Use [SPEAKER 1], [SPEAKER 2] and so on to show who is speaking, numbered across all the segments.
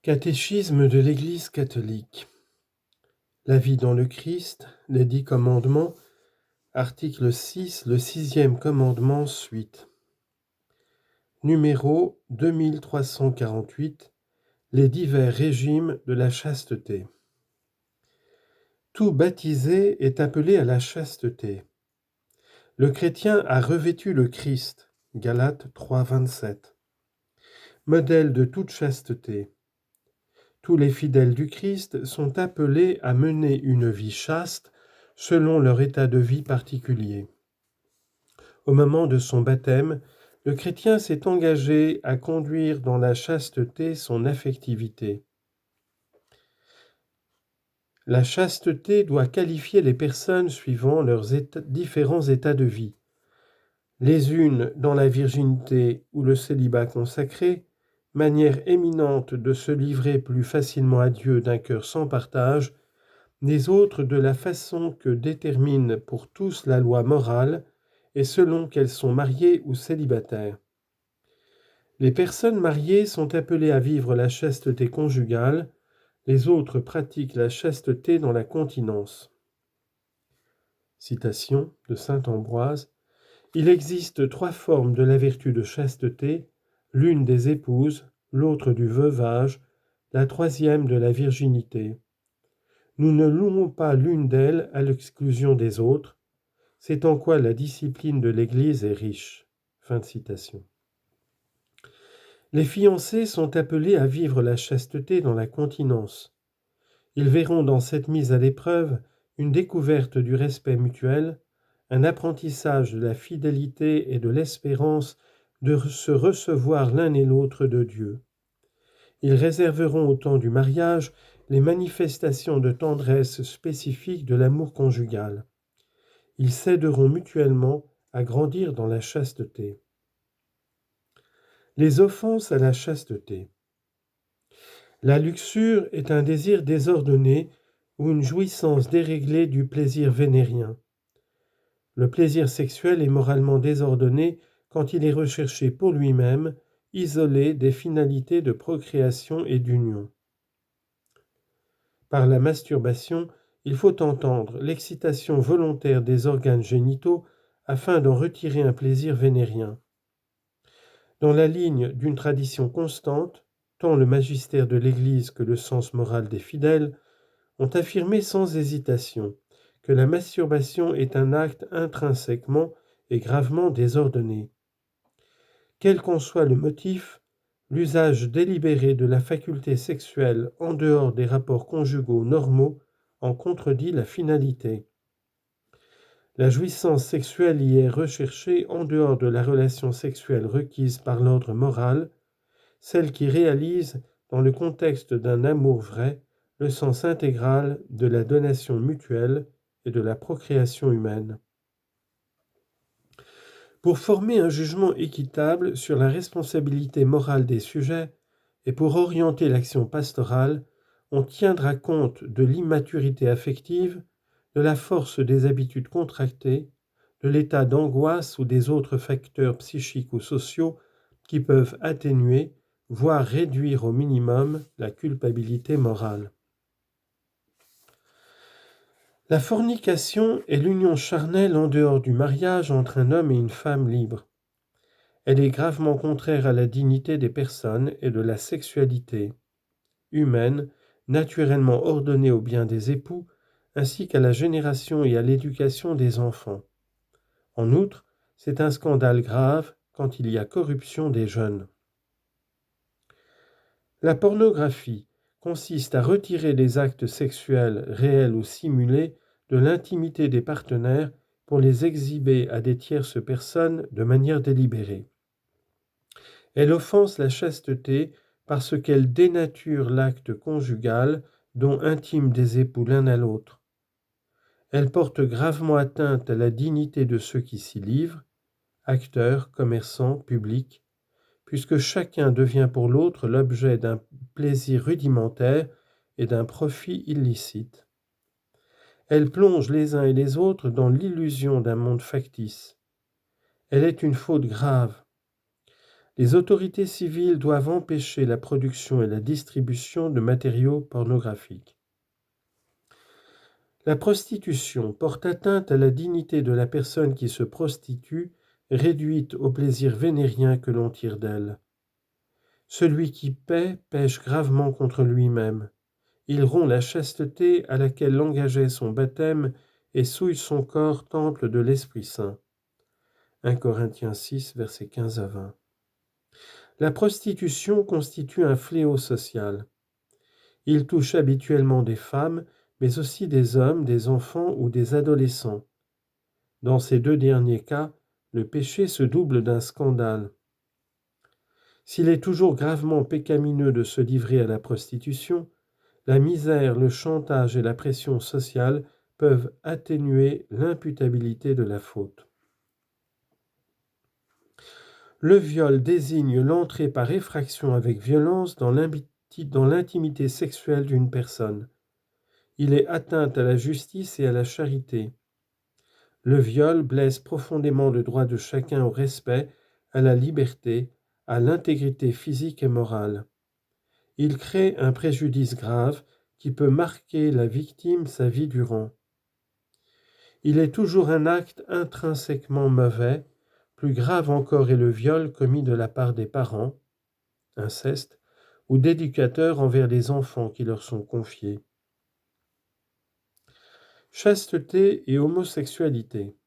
[SPEAKER 1] Catéchisme de l'Église catholique. La vie dans le Christ, les 10 commandements, article 6, le 6e commandement, suite. Numéro 2348, les divers régimes de la chasteté. Tout baptisé est appelé à la chasteté. Le chrétien a revêtu le Christ, Galates 3, 27. Modèle de toute chasteté. Tous les fidèles du Christ sont appelés à mener une vie chaste selon leur état de vie particulier. Au moment de son baptême, le chrétien s'est engagé à conduire dans la chasteté son affectivité. La chasteté doit qualifier les personnes suivant leurs différents états de vie. Les unes dans la virginité ou le célibat consacré, manière éminente de se livrer plus facilement à Dieu d'un cœur sans partage, les autres de la façon que détermine pour tous la loi morale et selon qu'elles sont mariées ou célibataires. Les personnes mariées sont appelées à vivre la chasteté conjugale, les autres pratiquent la chasteté dans la continence. Citation de saint Ambroise. Il existe 3 formes de la vertu de chasteté, l'une des épouses, l'autre du veuvage, la 3e de la virginité. Nous ne louons pas l'une d'elles à l'exclusion des autres, c'est en quoi la discipline de l'Église est riche. Fin de citation. Les fiancés sont appelés à vivre la chasteté dans la continence. Ils verront dans cette mise à l'épreuve une découverte du respect mutuel, un apprentissage de la fidélité et de l'espérance de se recevoir l'un et l'autre de Dieu. Ils réserveront au temps du mariage les manifestations de tendresse spécifiques de l'amour conjugal. Ils s'aideront mutuellement à grandir dans la chasteté. Les offenses à la chasteté. La luxure est un désir désordonné ou une jouissance déréglée du plaisir vénérien. Le plaisir sexuel est moralement désordonné quand il est recherché pour lui-même, isolé des finalités de procréation et d'union. Par la masturbation, il faut entendre l'excitation volontaire des organes génitaux afin d'en retirer un plaisir vénérien. Dans la ligne d'une tradition constante, tant le magistère de l'Église que le sens moral des fidèles ont affirmé sans hésitation que la masturbation est un acte intrinsèquement et gravement désordonné. Quel qu'en soit le motif, l'usage délibéré de la faculté sexuelle en dehors des rapports conjugaux normaux en contredit la finalité. La jouissance sexuelle y est recherchée en dehors de la relation sexuelle requise par l'ordre moral, celle qui réalise, dans le contexte d'un amour vrai, le sens intégral de la donation mutuelle et de la procréation humaine. Pour former un jugement équitable sur la responsabilité morale des sujets et pour orienter l'action pastorale, on tiendra compte de l'immaturité affective, de la force des habitudes contractées, de l'état d'angoisse ou des autres facteurs psychiques ou sociaux qui peuvent atténuer, voire réduire au minimum la culpabilité morale. La fornication est l'union charnelle en dehors du mariage entre un homme et une femme libre. Elle est gravement contraire à la dignité des personnes et de la sexualité humaine, naturellement ordonnée au bien des époux, ainsi qu'à la génération et à l'éducation des enfants. En outre, c'est un scandale grave quand il y a corruption des jeunes. La pornographie consiste à retirer les actes sexuels réels ou simulés de l'intimité des partenaires pour les exhiber à des tierces personnes de manière délibérée. Elle offense la chasteté parce qu'elle dénature l'acte conjugal dont intiment des époux l'un à l'autre. Elle porte gravement atteinte à la dignité de ceux qui s'y livrent, acteurs, commerçants, publics, puisque chacun devient pour l'autre l'objet d'un plaisir rudimentaire et d'un profit illicite. Elle plonge les uns et les autres dans l'illusion d'un monde factice. Elle est une faute grave. Les autorités civiles doivent empêcher la production et la distribution de matériaux pornographiques. La prostitution porte atteinte à la dignité de la personne qui se prostitue, réduite au plaisir vénérien que l'on tire d'elle. Celui qui paie pèche gravement contre lui-même. Il rompt la chasteté à laquelle l'engageait son baptême et souille son corps, temple de l'Esprit Saint. 1 Corinthiens 6, versets 15 à 20. La prostitution constitue un fléau social. Il touche habituellement des femmes, mais aussi des hommes, des enfants ou des adolescents. Dans ces deux derniers cas, le péché se double d'un scandale. S'il est toujours gravement pécamineux de se livrer à la prostitution, la misère, le chantage et la pression sociale peuvent atténuer l'imputabilité de la faute. Le viol désigne l'entrée par effraction avec violence dans l'intimité sexuelle d'une personne. Il est atteinte à la justice et à la charité. Le viol blesse profondément le droit de chacun au respect, à la liberté, à l'intégrité physique et morale. Il crée un préjudice grave qui peut marquer la victime sa vie durant. Il est toujours un acte intrinsèquement mauvais. Plus grave encore est le viol commis de la part des parents, inceste, ou d'éducateurs envers les enfants qui leur sont confiés. Chasteté et homosexualité.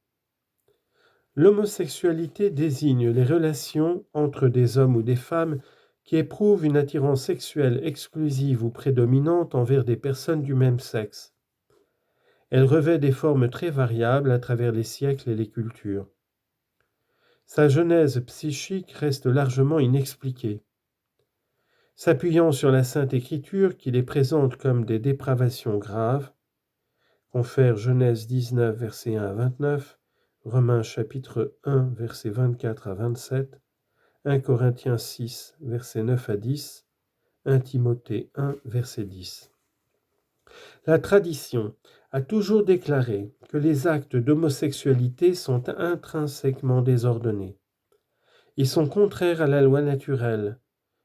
[SPEAKER 1] L'homosexualité désigne les relations entre des hommes ou des femmes qui éprouvent une attirance sexuelle exclusive ou prédominante envers des personnes du même sexe. Elle revêt des formes très variables à travers les siècles et les cultures. Sa genèse psychique reste largement inexpliquée. S'appuyant sur la Sainte Écriture qui les présente comme des dépravations graves, confère Genèse 19, versets 1 à 29, Romains chapitre 1, versets 24 à 27, 1 Corinthiens 6, versets 9 à 10, 1 Timothée 1, verset 10. La tradition a toujours déclaré que les actes d'homosexualité sont intrinsèquement désordonnés. Ils sont contraires à la loi naturelle.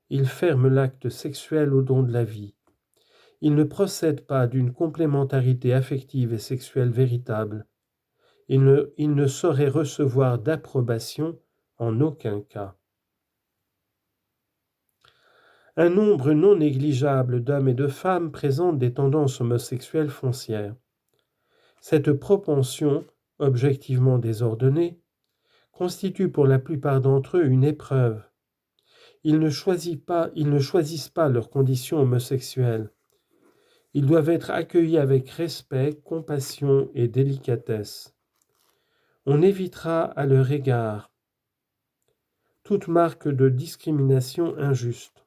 [SPEAKER 1] Ils ferment l'acte sexuel au don de la vie. Ils ne procèdent pas d'une complémentarité affective et sexuelle véritable. Ils ne sauraient recevoir d'approbation en aucun cas. Un nombre non négligeable d'hommes et de femmes présentent des tendances homosexuelles foncières. Cette propension, objectivement désordonnée, constitue pour la plupart d'entre eux une épreuve. Ils ne choisissent pas leurs conditions homosexuelles. Ils doivent être accueillis avec respect, compassion et délicatesse. On évitera à leur égard toute marque de discrimination injuste.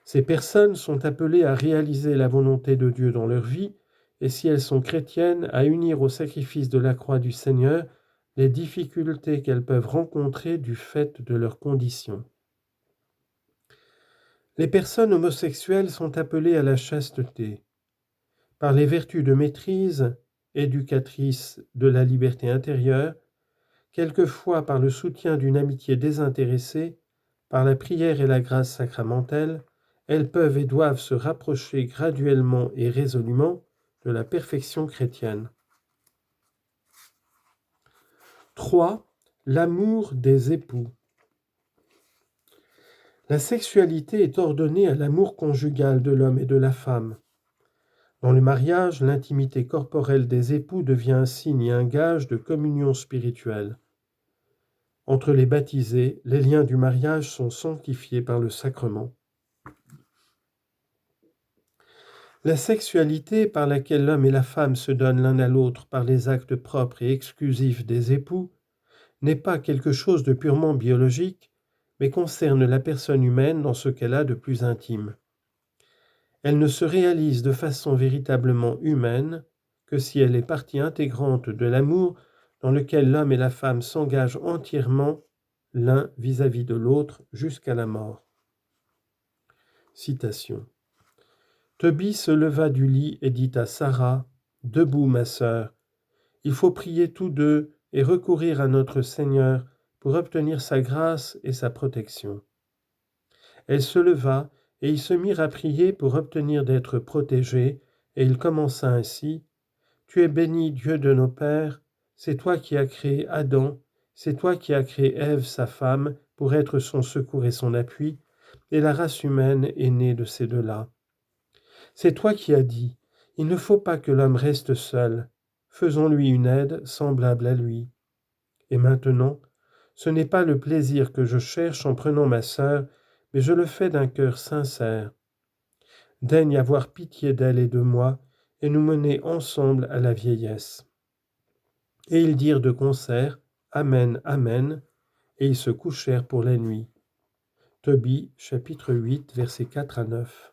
[SPEAKER 1] Ces personnes sont appelées à réaliser la volonté de Dieu dans leur vie et, si elles sont chrétiennes, à unir au sacrifice de la croix du Seigneur les difficultés qu'elles peuvent rencontrer du fait de leurs conditions. Les personnes homosexuelles sont appelées à la chasteté. Par les vertus de maîtrise, éducatrices de la liberté intérieure, quelquefois par le soutien d'une amitié désintéressée, par la prière et la grâce sacramentelle, elles peuvent et doivent se rapprocher graduellement et résolument de la perfection chrétienne. 3. L'amour des époux. La sexualité est ordonnée à l'amour conjugal de l'homme et de la femme. Dans le mariage, l'intimité corporelle des époux devient un signe et un gage de communion spirituelle. Entre les baptisés, les liens du mariage sont sanctifiés par le sacrement. La sexualité par laquelle l'homme et la femme se donnent l'un à l'autre par les actes propres et exclusifs des époux n'est pas quelque chose de purement biologique, mais concerne la personne humaine dans ce qu'elle a de plus intime. Elle ne se réalise de façon véritablement humaine que si elle est partie intégrante de l'amour dans lequel l'homme et la femme s'engagent entièrement l'un vis-à-vis de l'autre jusqu'à la mort. Citation. Tobie se leva du lit et dit à Sarah, « Debout, ma sœur, il faut prier tous deux et recourir à notre Seigneur pour obtenir sa grâce et sa protection. Elle se leva et ils se mirent à prier pour obtenir d'être protégés, et il commença ainsi: Tu es béni, Dieu de nos pères, c'est toi qui as créé Adam, c'est toi qui as créé Ève, sa femme, pour être son secours et son appui, et la race humaine est née de ces deux-là. C'est toi qui as dit: Il ne faut pas que l'homme reste seul, faisons-lui une aide semblable à lui. Et maintenant, ce n'est pas le plaisir que je cherche en prenant ma sœur, mais je le fais d'un cœur sincère. Daigne avoir pitié d'elle et de moi, et nous mener ensemble à la vieillesse. Et ils dirent de concert: Amen, Amen, et ils se couchèrent pour la nuit. Tobie, chapitre 8, versets 4 à 9.